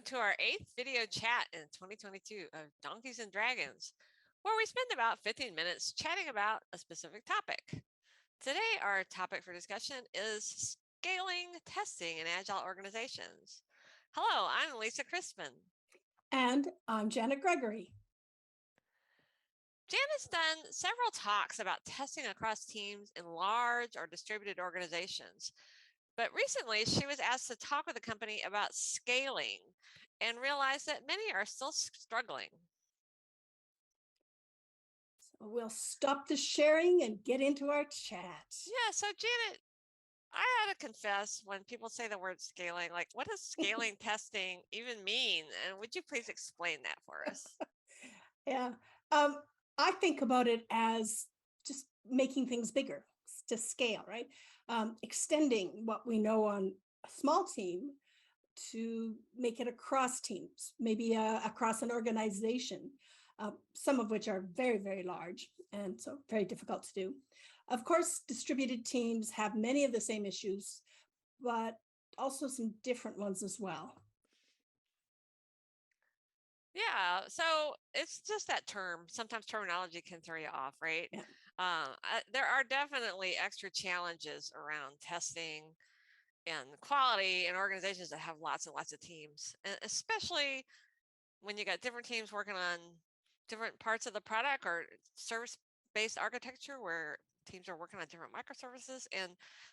to our 8th video chat in 2022 of Donkeys and Dragons, where we spend about 15 minutes chatting about a specific topic. Today, our topic for discussion is scaling testing in agile organizations. Hello, I'm Lisa Crispin. And I'm Janet Gregory. Janet's done several talks about testing across teams in large or distributed organizations. But recently, she was asked to talk with a company about scaling and realized that many are still struggling. So we'll stop the sharing and get into our chat. Yeah, so Janet, I had to confess when people say the word scaling, like what does scaling testing even mean? And would you please explain that for us? Yeah. I think about it as just making things bigger to scale, right? Extending what we know on a small team to make it across teams, maybe across an organization, some of which are very, very large and so very difficult to do. Of course, distributed teams have many of the same issues, but also some different ones as well. Yeah, so it's just that term. Sometimes terminology can throw you off, right? Yeah. There are definitely extra challenges around testing and quality in organizations that have lots and lots of teams, and especially when you got different teams working on different parts of the product or service-based architecture where teams are working on different microservices and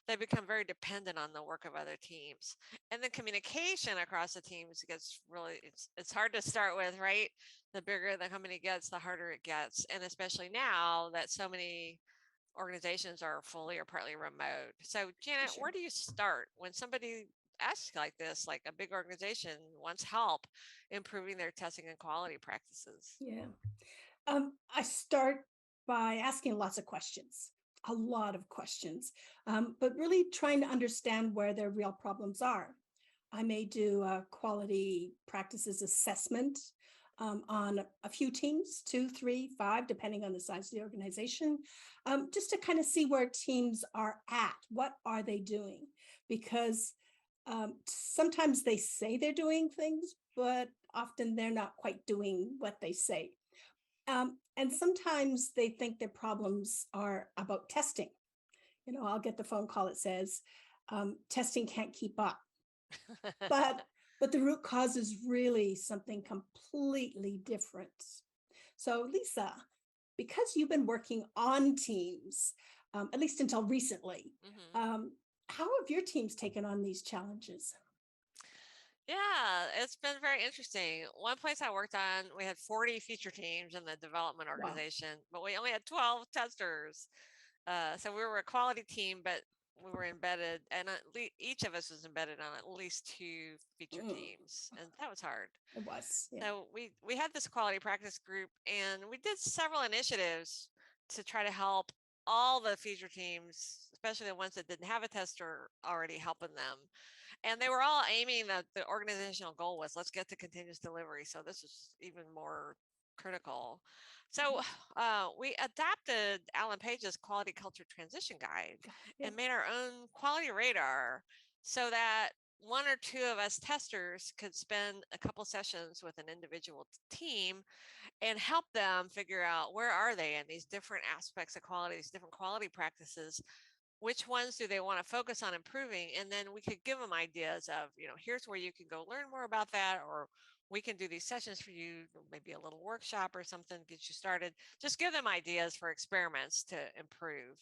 they become very dependent on the work of other teams. And the communication across the teams gets really, it's hard to start with, right? The bigger the company gets, the harder it gets. And especially now that so many organizations are fully or partly remote. So Janet, Sure. where do you start when somebody asks like this, like a big organization wants help improving their testing and quality practices? Yeah. I start by asking lots of questions, a lot of questions, but really trying to understand where their real problems are. I may do a quality practices assessment on a few teams, 2, 3, 5, depending on the size of the organization, just to kind of see where teams are at. What are they doing? Because sometimes they say they're doing things, but often they're not quite doing what they say. And sometimes they think their problems are about testing. I'll get the phone call that says testing can't keep up, but the root cause is really something completely different. So Lisa, because you've been working on teams, at least until recently, how have your teams taken on these challenges? Yeah, it's been very interesting. One place I worked on, we had 40 feature teams in the development Wow. organization, but we only had 12 testers. So we were a quality team, but we were embedded, and each of us was embedded on at least 2 feature teams, and that was hard. It was. Yeah. So we had this quality practice group, and we did several initiatives to try to help all the feature teams, especially the ones that didn't have a tester already, helping them. And they were all aiming that the organizational goal was let's get to continuous delivery. So this is even more critical. So we adapted Alan Page's quality culture transition guide and made our own quality radar so that 1 or 2 of us testers could spend a couple sessions with an individual team and help them figure out where are they in these different aspects of quality, these different quality practices. Which ones do they want to focus on improving? And then we could give them ideas of, here's where you can go learn more about that, or we can do these sessions for you, maybe a little workshop or something, get you started. Just give them ideas for experiments to improve.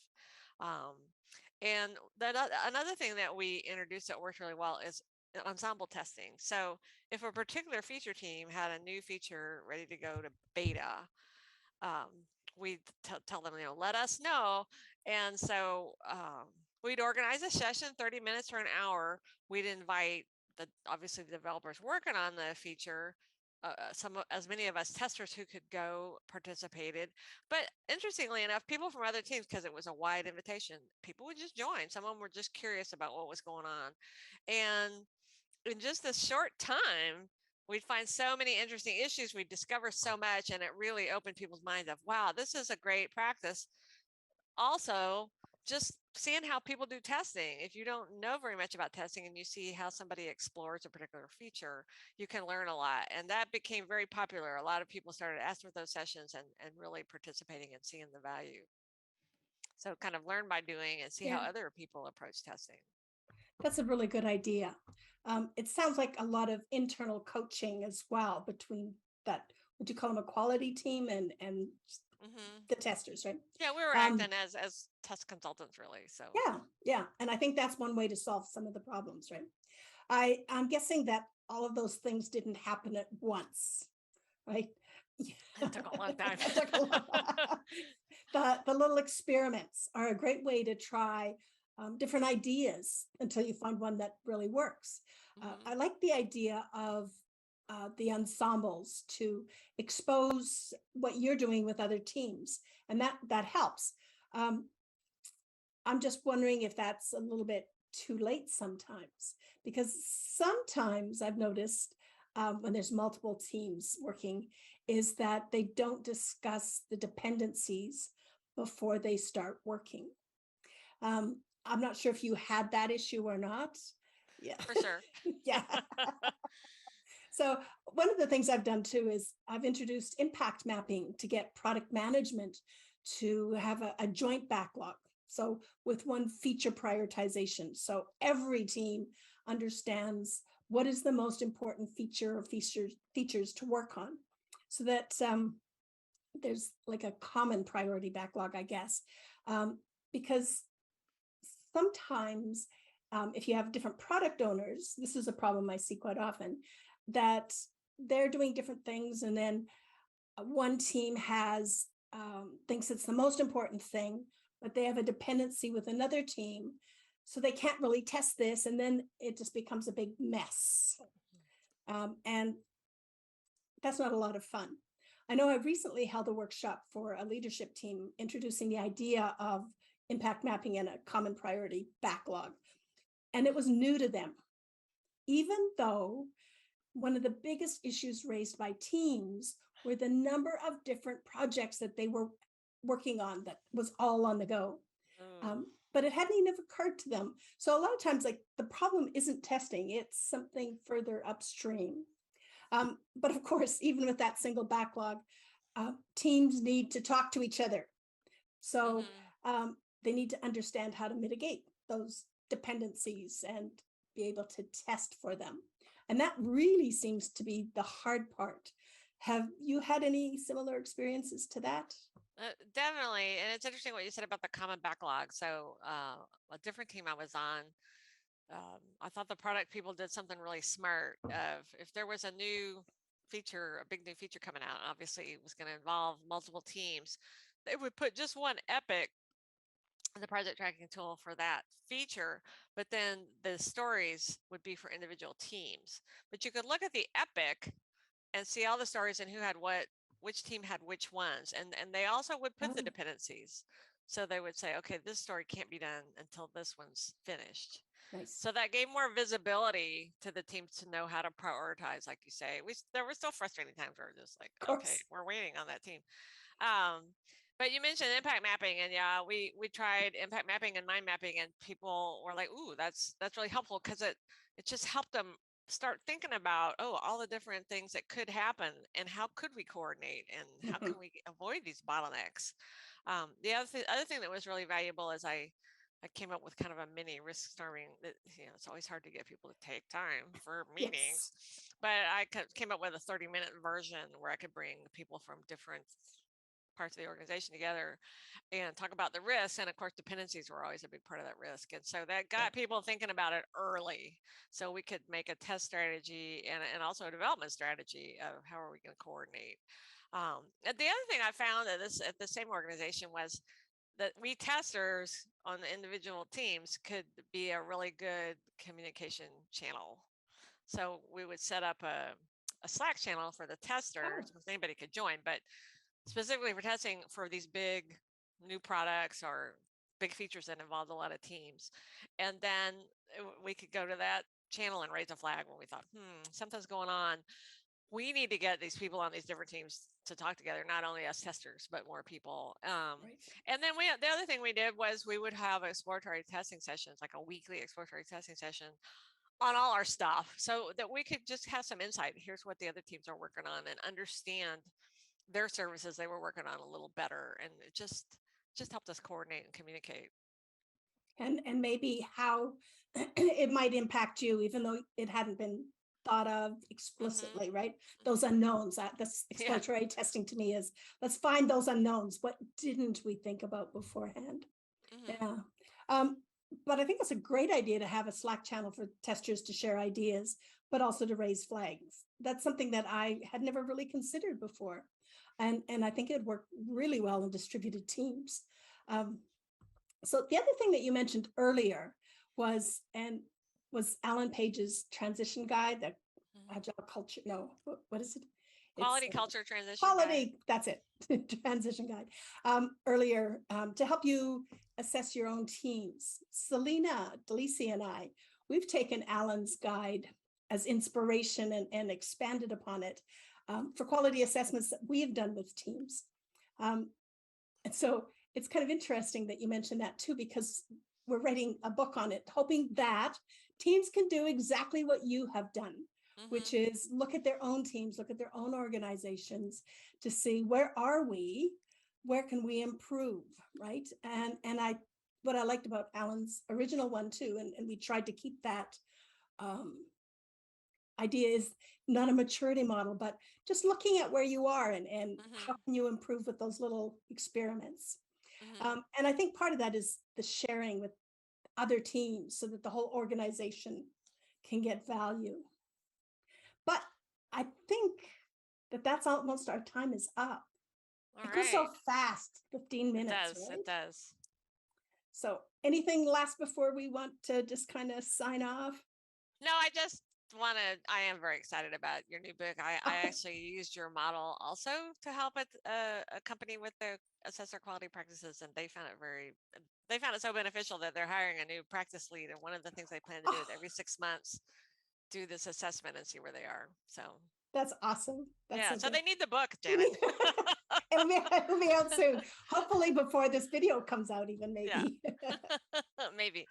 Um, and another thing that we introduced that worked really well is ensemble testing. So if a particular feature team had a new feature ready to go to beta, we'd tell them, let us know. And so we'd organize a session, 30 minutes or an hour. We'd invite obviously the developers working on the feature, as many of us testers who could go participated. But interestingly enough, people from other teams, because it was a wide invitation, people would just join. Some of them were just curious about what was going on. And in just a short time, we'd find so many interesting issues. We'd discover so much, and it really opened people's minds of, wow, this is a great practice. Also, just seeing how people do testing. If you don't know very much about testing and you see how somebody explores a particular feature, you can learn a lot. And that became very popular. A lot of people started asking for those sessions and really participating and seeing the value. So kind of learn by doing and see how Yeah, other people approach testing. that's a really good idea. It sounds like a lot of internal coaching as well between that, what you call them, a quality team and Hmm. the testers, right? Yeah, we were Um, acting as test consultants, really. So, yeah, yeah. And I think that's one way to solve some of the problems, right? I'm guessing that all of those things didn't happen at once, right? it took a long time. It took a lot. The little experiments are a great way to try different ideas until you find one that really works. I Hmm. like the idea of the ensembles to expose what you're doing with other teams, and that helps. Um, I'm just wondering if that's a little bit too late sometimes, because sometimes I've noticed when there's multiple teams working, is that they don't discuss the dependencies before they start working. I'm not sure if you had that issue or not. Yeah. For sure. Yeah. So one of the things I've done too is I've introduced impact mapping to get product management to have a joint backlog. So with one feature prioritization. So every team understands what is the most important feature or features to work on. So that there's like a common priority backlog, I guess. Because sometimes if you have different product owners, this is a problem I see quite often, that they're doing different things, and then one team has thinks it's the most important thing, but they have a dependency with another team, so they can't really test this, and then it just becomes a big mess. And that's not a lot of fun. I know I recently held a workshop for a leadership team introducing the idea of impact mapping and a common priority backlog. And it was new to them, even though one of the biggest issues raised by teams were the number of different projects that they were working on that was all on the go. Mm. But it hadn't even occurred to them. So a lot of times, like, the problem isn't testing, it's something further upstream. But of course, even with that single backlog, teams need to talk to each other. So Hmm. they need to understand how to mitigate those dependencies and be able to test for them. And that really seems to be the hard part. Have you had any similar experiences to that? Definitely. And it's interesting what you said about the common backlog. So, a different team I was on, I thought the product people did something really smart. Of if there was a new feature, a big new feature coming out, obviously it was going to involve multiple teams. They would put just one epic, the project tracking tool for that feature, but then the stories would be for individual teams. But you could look at the epic and see all the stories and who had what, which team had which ones, and they also would put the Oh, dependencies. So they would say, okay, this story can't be done until this one's finished. nice. So that gave more visibility to the teams to know how to prioritize, like you say. There were still frustrating times where we're just like, Of okay, course. we're waiting on that team. Um, but you mentioned impact mapping, and yeah, we tried impact mapping and mind mapping, and people were like, "Ooh, that's really helpful," because it just helped them start thinking about, oh, all the different things that could happen, and how could we coordinate, and how can we avoid these bottlenecks. The other thing that was really valuable is I came up with kind of a mini risk storming. That, it's always hard to get people to take time for Yes. meetings, but I came up with a 30-minute version where I could bring people from different parts of the organization together and talk about the risks. And of course, dependencies were always a big part of that risk. And so that Yeah. got people thinking about it early. So we could make a test strategy and also a development strategy of how are we going to coordinate. And the other thing I found at the same organization was that we testers on the individual teams could be a really good communication channel. So we would set up a Slack channel for the Oh, testers because anybody could join, but specifically for testing for these big new products or big features that involved a lot of teams. And then we could go to that channel and raise a flag when we thought, something's going on. we need to get these people on these different teams to talk together, not only us testers, but more people. Right. And then the other thing we did was we would have exploratory testing sessions, like a weekly exploratory testing session on all our stuff, so that we could just have some insight. Here's what the other teams are working on, and understand their services they were working on a little better. And it just helped us coordinate and communicate. And maybe how it might impact you, even though it hadn't been thought of explicitly, right? Those unknowns. This exploratory testing to me is, let's find those unknowns. What didn't we think about beforehand? Yeah. But I think it's a great idea to have a Slack channel for testers to share ideas, but also to raise flags. That's something that I had never really considered before. And I think it worked really well in distributed teams. So the other thing that you mentioned earlier was Alan Page's transition guide, the agile culture. No, what is it? Quality culture transition quality guide. That's it. Transition guide. Earlier, to help you assess your own teams. Selena, Delisi, and we've taken Alan's guide as inspiration and expanded upon it for quality assessments that we have done with teams. And so it's kind of interesting that you mentioned that too, because we're writing a book on it, hoping that teams can do exactly what you have done, which is look at their own teams, look at their own organizations to see where are we, where can we improve, right? And what I liked about Alan's original one too, and we tried to keep that idea, is not a maturity model, but just looking at where you are and how can you improve with those little experiments. And I think part of that is the sharing with other teams so that the whole organization can get value. But I think that's almost our time is up. It goes so fast, 15 minutes. It does, right? It does. So anything last before we want to just kind of sign off? No, I am very excited about your new book. I actually used your model also to help a company with the assessor quality practices, and they found it so beneficial that they're hiring a new practice lead. And one of the things they plan to do is every 6 months do this assessment and see where they are. So that's awesome. So they need the book, Janet. It'll be out soon. Hopefully before this video comes out, even maybe. Yeah. Maybe.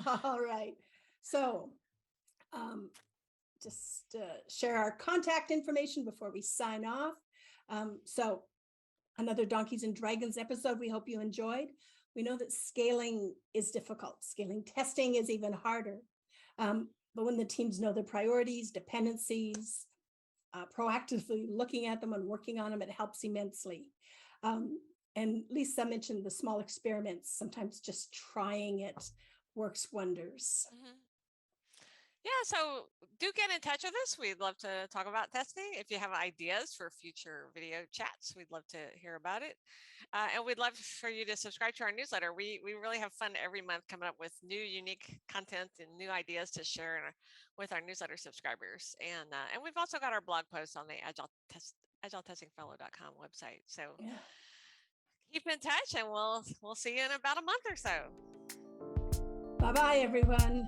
All right. So just share our contact information before we sign off. So another Donkeys and Dragons episode we hope you enjoyed. We know that scaling is difficult. Scaling testing is even harder. But when the teams know their priorities, dependencies, proactively looking at them and working on them, it helps immensely. And Lisa mentioned the small experiments. Sometimes just trying it works wonders. Yeah, so do get in touch with us. We'd love to talk about testing. If you have ideas for future video chats, we'd love to hear about it. And we'd love for you to subscribe to our newsletter. We really have fun every month coming up with new, unique content and new ideas to share with our newsletter subscribers. And we've also got our blog posts on the agiletestingfellow.com website. So keep in touch, and we'll see you in about a month or so. Bye-bye, everyone.